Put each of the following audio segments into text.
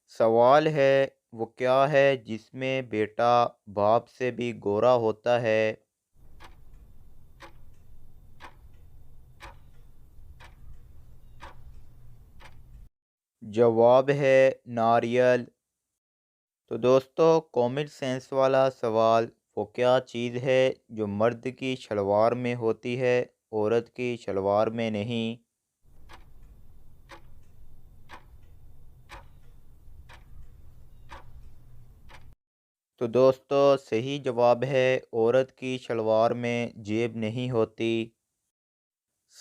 سوال ہے وہ کیا ہے جس میں بیٹا باپ سے بھی گورا ہوتا ہے؟ جواب ہے ناریل۔ تو دوستو، کامن سینس والا سوال وہ کیا چیز ہے جو مرد کی شلوار میں ہوتی ہے، عورت کی شلوار میں نہیں؟ تو دوستو، صحیح جواب ہے عورت کی شلوار میں جیب نہیں ہوتی۔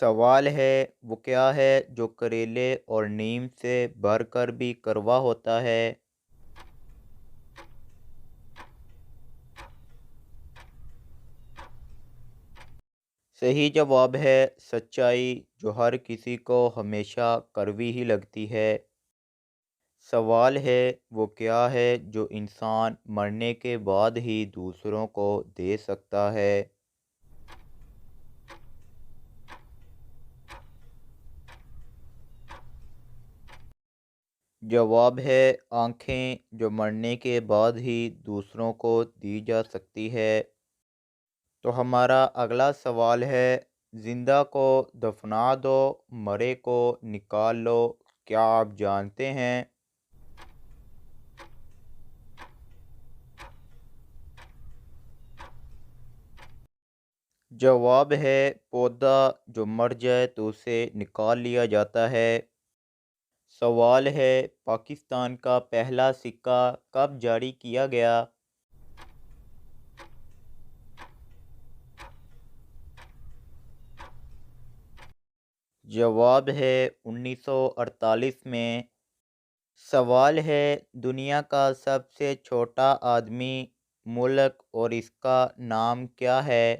سوال ہے وہ کیا ہے جو کریلے اور نیم سے بھر کر بھی کروا ہوتا ہے؟ صحیح جواب ہے سچائی، جو ہر کسی کو ہمیشہ کڑوی ہی لگتی ہے۔ سوال ہے وہ کیا ہے جو انسان مرنے کے بعد ہی دوسروں کو دے سکتا ہے؟ جواب ہے آنکھیں، جو مرنے کے بعد ہی دوسروں کو دی جا سکتی ہے۔ تو ہمارا اگلا سوال ہے، زندہ کو دفنا دو، مرے کو نکال لو، کیا آپ جانتے ہیں؟ جواب ہے پودا، جو مر جائے تو اسے نکال لیا جاتا ہے۔ سوال ہے پاکستان کا پہلا سکہ کب جاری کیا گیا؟ جواب ہے 1948 میں۔ سوال ہے دنیا کا سب سے چھوٹا آدمی، ملک اور اس کا نام کیا ہے؟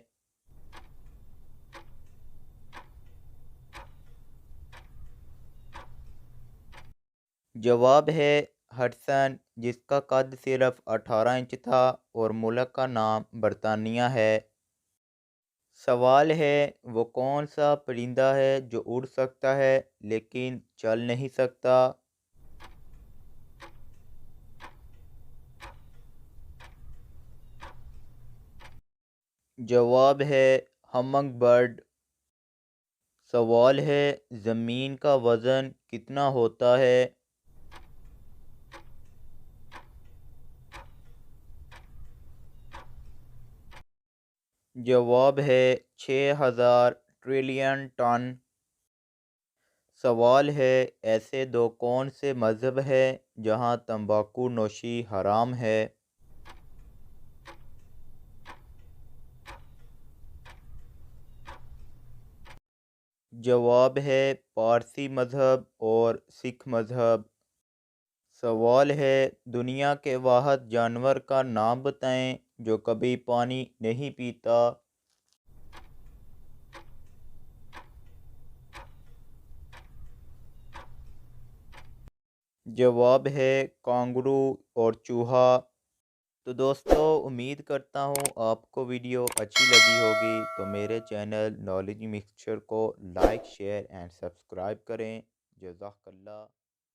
جواب ہے ہڈسن، جس کا قد صرف 18 انچ تھا اور ملک کا نام برطانیہ ہے۔ سوال ہے وہ کون سا پرندہ ہے جو اڑ سکتا ہے لیکن چل نہیں سکتا؟ جواب ہے ہمنگ برڈ۔ سوال ہے زمین کا وزن کتنا ہوتا ہے؟ جواب ہے 6000 ٹریلین ٹن۔ سوال ہے ایسے دو کون سے مذہب ہے جہاں تمباکو نوشی حرام ہے؟ جواب ہے پارسی مذہب اور سکھ مذہب۔ سوال ہے دنیا کے واحد جانور کا نام بتائیں جو کبھی پانی نہیں پیتا۔ جواب ہے کانگرو اور چوہا۔ تو دوستو، امید کرتا ہوں آپ کو ویڈیو اچھی لگی ہوگی، تو میرے چینل نالج مکسچر کو لائک، شیئر اینڈ سبسکرائب کریں۔ جزاک اللہ۔